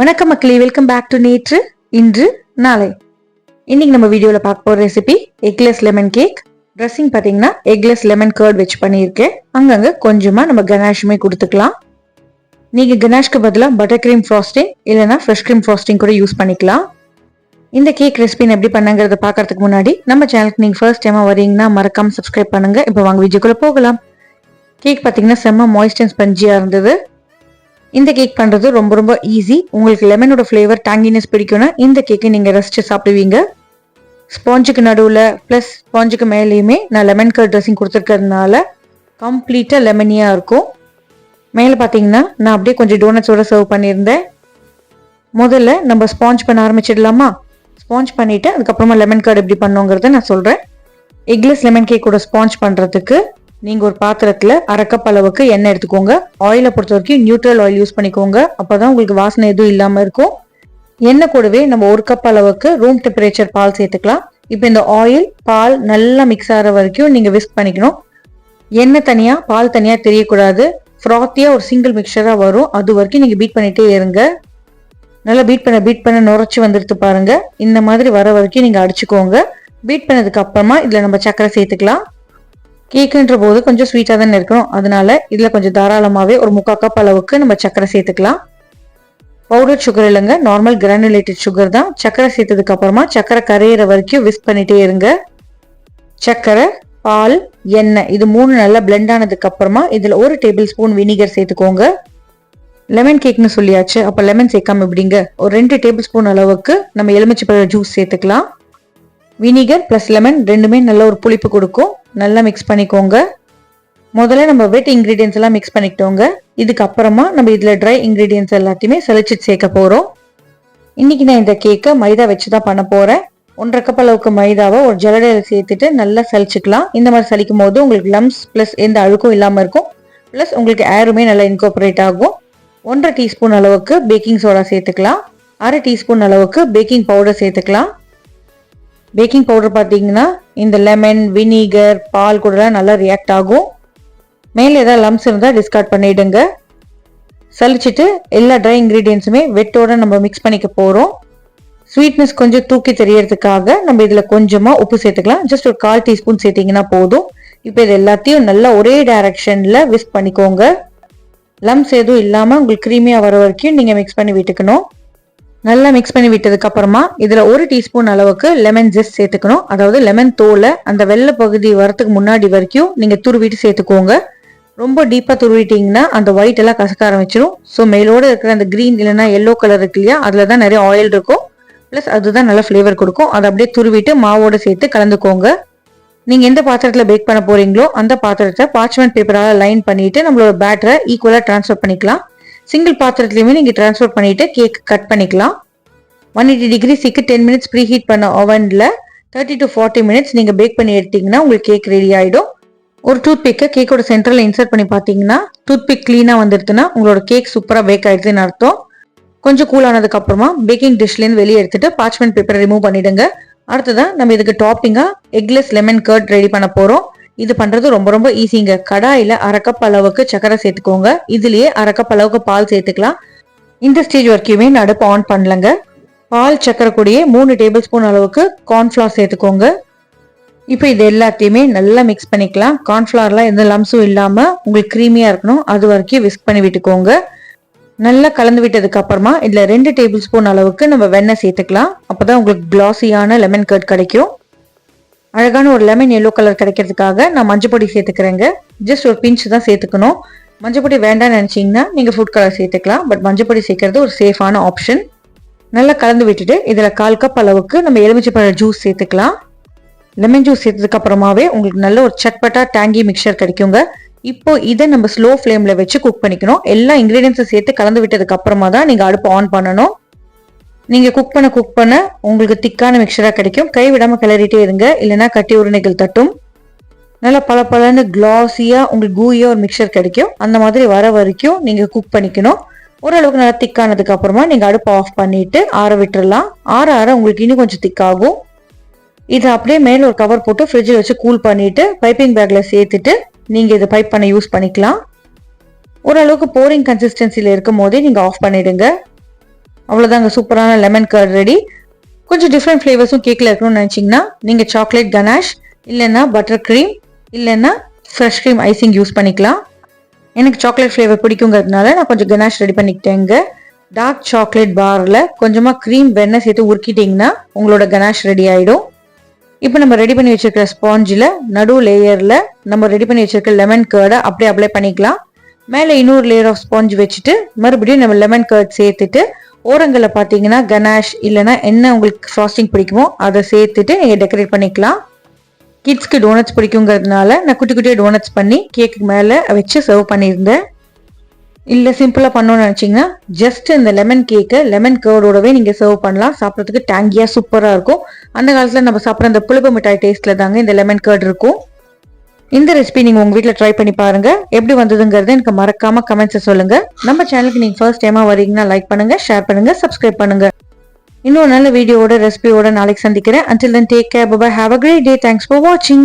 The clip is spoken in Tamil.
வணக்கம் மக்களே, வெல்கம் பேக் டு நேற்று இன்று நாளை. இன்னைக்கு நம்ம வீடியோவில் பார்க்க போகிற recipe eggless lemon cake. Dressing பார்த்தீங்கன்னா எக்லெஸ் லெமன் கர்ட் வச்சு பண்ணியிருக்கேன். அங்கங்கே கொஞ்சமாக நம்ம கனாஷுமே கொடுத்துக்கலாம். நீங்கள் கனாஷ்க்கு பதிலாக பட்டர் க்ரீம் ஃப்ராஸ்டிங் இல்லைனா ஃப்ரெஷ் க்ரீம் ஃப்ராஸ்டிங் கூட யூஸ் பண்ணிக்கலாம். இந்த கேக் ரெசிபின்னு எப்படி பண்ணங்கிறத பார்க்கறதுக்கு முன்னாடி நம்ம சேனலுக்கு நீங்கள் ஃபர்ஸ்ட் டைமாக வரீங்கன்னா மறக்காமல் சப்ஸ்கிரைப் பண்ணுங்கள். இப்போ வாங்க வீடியோக்குள்ளே போகலாம். கேக் பார்த்தீங்கன்னா செம்ம மாய்ஸ்ட் அண்ட் ஸ்பஞ்சியாக இருந்தது. இந்த கேக் பண்ணுறது ரொம்ப ரொம்ப ஈஸி. உங்களுக்கு லெமனோட ஃப்ளேவர் டேங்கினஸ் பிடிக்கும்னா இந்த கேக்கை நீங்கள் ரசித்து சாப்பிடுவீங்க. ஸ்பாஞ்சுக்கு நடுவில் ப்ளஸ் ஸ்பாஞ்சுக்கு மேலேயுமே நான் லெமன் கர்ட் ட்ரெஸ்ஸிங் கொடுத்துருக்கிறதுனால கம்ப்ளீட்டாக லெமனியாக இருக்கும். மேலே பார்த்தீங்கன்னா நான் அப்படியே கொஞ்சம் டோனட்ஸோட சர்வ் பண்ணியிருந்தேன். முதல்ல நம்ம ஸ்பாஞ்ச் பண்ண ஆரம்பிச்சிடலாமா? ஸ்பாஞ்ச் பண்ணிவிட்டு அதுக்கப்புறமா லெமன் கர்ட் எப்படி பண்ணுங்கிறத நான் சொல்கிறேன். எக்லெஸ் லெமன் கேக்கோட ஸ்பாஞ்ச் பண்ணுறதுக்கு நீங்கள் ஒரு பாத்திரத்தில் அரை கப் அளவுக்கு எண்ணெய் எடுத்துக்கோங்க. ஆயிலை பொறுத்த வரைக்கும் நியூட்ரல் ஆயில் யூஸ் பண்ணிக்கோங்க. அப்போ தான் உங்களுக்கு வாசனை எதுவும் இல்லாமல் இருக்கும். எண்ணெய் கூடவே நம்ம ஒரு கப் அளவுக்கு ரூம் டெம்பரேச்சர் பால் சேர்த்துக்கலாம். இப்போ இந்த ஆயில் பால் நல்லா மிக்ஸ் ஆகிற வரைக்கும் நீங்கள் விஸ்க் பண்ணிக்கணும். எண்ணெய் தனியாக பால் தனியாக தெரியக்கூடாது. ஃப்ராத்தியாக ஒரு சிங்கிள் மிக்சராக வரும். அது வரைக்கும் நீங்கள் பீட் பண்ணிகிட்டே இருங்க. நல்லா பீட் பண்ண நுரைச்சி வந்துடுத்து பாருங்க. இந்த மாதிரி வர வரைக்கும் நீங்கள் அடிச்சுக்கோங்க. பீட் பண்ணதுக்கு அப்புறமா இதில் நம்ம சர்க்கரை சேர்த்துக்கலாம். கேக்குன்ற போது கொஞ்சம் ஸ்வீட்டாக தானே இருக்கணும். அதனால இதில் கொஞ்சம் தாராளமாகவே ஒரு 3/4 கப் அளவுக்கு நம்ம சர்க்கரை சேர்த்துக்கலாம். பவுடர் சுகர் இல்லைங்க, நார்மல் கிரானுலேட்டட் சுகர் தான். சர்க்கரை சேர்த்ததுக்கு அப்புறமா சர்க்கரை கரையிற வரைக்கும் விஸ்க் பண்ணிட்டே இருங்க. சர்க்கரை, பால், எண்ணெய் இது 3 நல்லா பிளெண்ட் ஆனதுக்கு அப்புறமா இதில் 1 டேபிள் ஸ்பூன் வினிகர் சேர்த்துக்கோங்க. லெமன் கேக்னு சொல்லியாச்சு, அப்போ லெமன் சேர்க்காம எப்படிங்க? ஒரு 2 டேபிள் ஸ்பூன் அளவுக்கு நம்ம எலுமிச்சைப்பழ ஜூஸ் சேர்த்துக்கலாம். வினிகர் ப்ளஸ் லெமன் ரெண்டுமே நல்ல ஒரு புளிப்பு கொடுக்கும். நல்லா மிக்ஸ் பண்ணிக்கோங்க. முதல்ல நம்ம வெட் இன்க்ரீடியன்ஸ் எல்லாம் மிக்ஸ் பண்ணிக்கிட்டோங்க. இதுக்கப்புறமா நம்ம இதில் ட்ரை இன்க்ரீடியன்ஸ் எல்லாத்தையுமே சலிச்சிட்டு சேர்க்க போகிறோம். இன்னைக்கு நான் இந்த கேக்கை மைதா வச்சு தான் பண்ண போகிறேன். 1/2 கப் அளவுக்கு மைதாவை ஒரு ஜல்லடையில் சேர்த்துட்டு நல்லா சலிச்சுக்கலாம். இந்த மாதிரி சலிக்கும் போது உங்களுக்கு லம்ஸ் ப்ளஸ் எந்த அழுக்கும் இல்லாமல் இருக்கும். ப்ளஸ் உங்களுக்கு ஏருமே நல்லா இன்கார்பரேட் ஆகும். 1/2 டீஸ்பூன் அளவுக்கு பேக்கிங் சோடா சேர்த்துக்கலாம். 1/2 டீஸ்பூன் அளவுக்கு பேக்கிங் பவுடர் சேர்த்துக்கலாம். பேக்கிங் பவுடர் பார்த்தீங்கன்னா இந்த லெமன், வினிகர், பால் கூடலாம் நல்லா ரியாக்ட் ஆகும். மேலே ஏதாவது லம்ஸ் இருந்தால் டிஸ்கார்ட் பண்ணிவிடுங்க. சலிச்சுட்டு எல்லா ட்ரை இன்க்ரீடியன்ஸுமே வெட்டோட நம்ம மிக்ஸ் பண்ணிக்க போகிறோம். ஸ்வீட்னஸ் கொஞ்சம் தூக்கி தெரியறதுக்காக நம்ம இதில் கொஞ்சமாக உப்பு சேர்த்துக்கலாம். ஜஸ்ட் ஒரு 1/4 டீஸ்பூன் சேர்த்திங்கன்னா போதும். இப்போ இது எல்லாத்தையும் நல்லா ஒரே டைரக்ஷனில் விஸ்க் பண்ணிக்கோங்க. லம்ஸ் எதுவும் இல்லாமல் உங்களுக்கு க்ரீமியாக வர வரைக்கும் நீங்கள் மிக்ஸ் பண்ணி விட்டுக்கணும். நல்லா மிக்ஸ் பண்ணி விட்டதுக்கு அப்புறமா இதில் 1 டீஸ்பூன் அளவுக்கு லெமன் ஜெஸ்ட் சேர்த்துக்கணும். அதாவது லெமன் தோலை அந்த வெள்ளை பகுதி வரத்துக்கு முன்னாடி வரைக்கும் நீங்கள் துருவிட்டு சேர்த்துக்கோங்க. ரொம்ப டீப்பாக துருவிட்டிங்கன்னா அந்த ஒயிட் எல்லாம் கசக்க ஆரம்பிச்சிடும். ஸோ மேலோடு இருக்கிற அந்த க்ரீன் இல்லைன்னா எல்லோ கலர் இருக்கு இல்லையா, அதில் தான் நிறைய ஆயில் இருக்கும். ப்ளஸ் அதுதான் நல்ல ஃப்ளேவர் கொடுக்கும். அதை அப்படியே துருவிட்டு மாவோடு சேர்த்து கலந்துக்கோங்க. நீங்கள் எந்த பாத்திரத்தில் பேக் பண்ண போகிறீங்களோ அந்த பாத்திரத்தை பார்ச்மெண்ட் பேப்பரால் லைன் பண்ணிவிட்டு நம்மளோட பேட்டரை ஈக்குவலாக ட்ரான்ஸ்ஃபர் பண்ணிக்கலாம். சிங்கிள் பாத்திரத்துலையுமே நீங்கள் ட்ரான்ஸ்ஃபர் பண்ணிவிட்டு கேக் கட் பண்ணிக்கலாம். 180 டிகிரிஸுக்கு 10 மினிட்ஸ் ப்ரீ ஹீட் பண்ண ஓவனில் 30 to 40 மினிட்ஸ் நீங்கள் பேக் பண்ணி எடுத்தீங்கன்னா உங்களுக்கு கேக் ரெடி ஆகிடும். ஒரு டூத் பிக்கை கேக்கோட சென்டரில் இன்சர்ட் பண்ணி பார்த்தீங்கன்னா டூத் பிக் க்ளீனாக வந்துடுதுன்னா உங்களோட கேக் சூப்பராக பேக் ஆகிடுதுன்னு அர்த்தம். கொஞ்சம் கூல் ஆனதுக்கப்புறமா பேக்கிங் டிஷ்லேருந்து வெளியே எடுத்துட்டு பார்ச்மெண்ட் பேப்பரை ரிமூவ் பண்ணிவிடுங்க. அடுத்ததான் நம்ம இதுக்கு டாப்பிங்காக எக்லெஸ் லெமன் கர்ட் ரெடி பண்ண போகிறோம். இது பண்ணுறது ரொம்ப ரொம்ப ஈஸிங்க. கடாயில் 1/2 கப் அளவுக்கு சக்கரை சேர்த்துக்கோங்க. இதுலேயே 1/2 கப் அளவுக்கு பால் சேர்த்துக்கலாம். இந்த ஸ்டேஜ் வரைக்குமே நான் அடுப்பு ஆன் பண்ணலங்க. பால் சக்கரை கூடயே 3 டேபிள் ஸ்பூன் அளவுக்கு கார்ன்ஃப்ளவர் சேர்த்துக்கோங்க. இப்போ இது எல்லாத்தையுமே நல்லா மிக்ஸ் பண்ணிக்கலாம். கார்ன்ஃப்ளவர்லாம் எந்த லம்ஸும் இல்லாமல் உங்களுக்கு க்ரீமியாக இருக்கணும். அது வரைக்கும் விஸ்க் பண்ணி விட்டுக்கோங்க. நல்லா கலந்து விட்டதுக்கு அப்புறமா இதில் 2 டேபிள் ஸ்பூன் அளவுக்கு நம்ம வெண்ணெய் சேர்த்துக்கலாம். அப்போ தான் உங்களுக்கு கிளாஸியான லெமன் கர்ட் கிடைக்கும். அழகான ஒரு லெமன் எல்லோ கலர் கிடைக்கிறதுக்காக நான் மஞ்சப்பொடி சேர்த்துக்கிறேங்க. ஜஸ்ட் ஒரு பிஞ்ச் தான் சேர்த்துக்கணும். மஞ்சப்பொடி வேண்டாம்னு நினச்சிங்கன்னா நீங்கள் ஃபுட் கலர் சேர்த்துக்கலாம். பட் மஞ்சப்பொடி சேர்க்கறது ஒரு சேஃபான ஆப்ஷன். நல்லா கலந்து விட்டுட்டு இதில் 1/4 கப் அளவுக்கு நம்ம எலுமிச்சைப்பழ ஜூஸ் சேர்த்துக்கலாம். லெமன் ஜூஸ் சேர்த்ததுக்கு அப்புறமாவே உங்களுக்கு நல்ல ஒரு சட்பட்டா டேங்கி மிக்சர் கிடைக்குங்க. இப்போ இதை நம்ம ஸ்லோ ஃப்ளேமில் வச்சு குக் பண்ணிக்கணும். எல்லா இன்க்ரீடியன்ஸும் சேர்த்து கலந்து விட்டதுக்கு அப்புறமா தான் நீங்கள் அடுப்பு ஆன் பண்ணணும். நீங்கள் குக் பண்ண உங்களுக்கு திக்கான மிக்சராக கிடைக்கும். கைவிடாமல் கிளறிட்டே இருங்க, இல்லைனா கட்டி உருளைகள் தட்டும். நல்லா பளபளன்னு கிளாஸியாக உங்களுக்கு கூயாக ஒரு மிக்சர் கிடைக்கும். அந்த மாதிரி வர வரைக்கும் நீங்கள் குக் பண்ணிக்கணும். ஓரளவுக்கு நல்லா திக்கானதுக்கு அப்புறமா நீங்கள் அடுப்பை ஆஃப் பண்ணிவிட்டு ஆற விட்டுடலாம். ஆற உங்களுக்கு இன்னும் கொஞ்சம் திக்காகும். இதை அப்படியே மேலே ஒரு கவர் போட்டு ஃப்ரிட்ஜில் வச்சு கூல் பண்ணிவிட்டு பைப்பிங் பேக்கில் சேர்த்துட்டு நீங்கள் இதை பைப் பண்ண யூஸ் பண்ணிக்கலாம். ஓரளவுக்கு போரிங் கன்சிஸ்டன்சியில் இருக்கும் போதே நீங்கள் ஆஃப் பண்ணிவிடுங்க. அவ்வளோதாங்க, சூப்பரான லெமன் கர்ட் ரெடி. கொஞ்சம் டிஃப்ரெண்ட் ஃப்ளேவர்ஸும் கேக்கில் இருக்கணும்னு நினச்சிங்கன்னா நீங்கள் சாக்லேட் கனாஷ் இல்லைன்னா பட்டர் க்ரீம் இல்லைன்னா ஃப்ரெஷ் க்ரீம் ஐசிங் யூஸ் பண்ணிக்கலாம். எனக்கு சாக்லேட் ஃப்ளேவர் பிடிக்குங்கிறதுனால நான் கொஞ்சம் கனாஷ் ரெடி பண்ணிக்கிட்டேங்க. டார்க் சாக்லேட் பாரில் கொஞ்சமாக க்ரீம் வெண்ணெய் சேர்த்து உருக்கிட்டிங்கன்னா உங்களோட கனாஷ் ரெடி ஆகிடும். இப்போ நம்ம ரெடி பண்ணி வச்சிருக்கிற ஸ்பாஞ்சில் நடு லேயரில் நம்ம ரெடி பண்ணி வச்சிருக்க லெமன் கர்டை அப்படியே அப்ளை பண்ணிக்கலாம். மேலே இன்னொரு லேயர் ஆஃப் ஸ்பாஞ்ச் வச்சுட்டு மறுபடியும் நம்ம லெமன் கர்ட் சேர்த்துட்டு ஓரங்களில் பார்த்தீங்கன்னா கனாஷ் இல்லைனா என்ன உங்களுக்கு ஃப்ராஸ்டிங் பிடிக்குமோ அதை சேர்த்துட்டு நீங்கள் டெக்கரேட் பண்ணிக்கலாம். கிட்ஸ்க்கு டோனட்ஸ் பிடிக்குங்கிறதுனால நான் குட்டி குட்டியாக டோனட்ஸ் பண்ணி கேக்கு மேலே வச்சு சர்வ் பண்ணியிருந்தேன். இல்லை சிம்பிளாக பண்ணணும்னு நினச்சிங்கன்னா ஜஸ்ட் இந்த லெமன் கேக்கை லெமன் கர்டோடவே நீங்கள் சர்வ் பண்ணலாம். சாப்பிட்றதுக்கு டேங்கியாக சூப்பராக இருக்கும். அந்த காலத்தில் நம்ம சாப்பிட்ற அந்த புளிப்பு மிட்டாய் டேஸ்ட்டில் தாங்க இந்த லெமன் கர்ட் இருக்கும். இந்த ரெசிபி நீங்கள் உங்கள் வீட்டில் ட்ரை பண்ணி பாருங்கள். எப்படி வந்ததுங்கிறத எனக்கு மறக்காமல் கமெண்ட்ஸை சொல்லுங்கள். நம்ம சேனலுக்கு நீங்கள் ஃபர்ஸ்ட் டைமாக வரீங்கன்னா லைக் பண்ணுங்கள், ஷேர் பண்ணுங்கள், சப்ஸ்கிரைப் பண்ணுங்கள். இன்னொரு நல்ல வீடியோவோட ரெசிபியோட நாளைக்கு சந்திக்கிறேன். Until then, take care. Bye bye. Have a great day. Thanks for watching.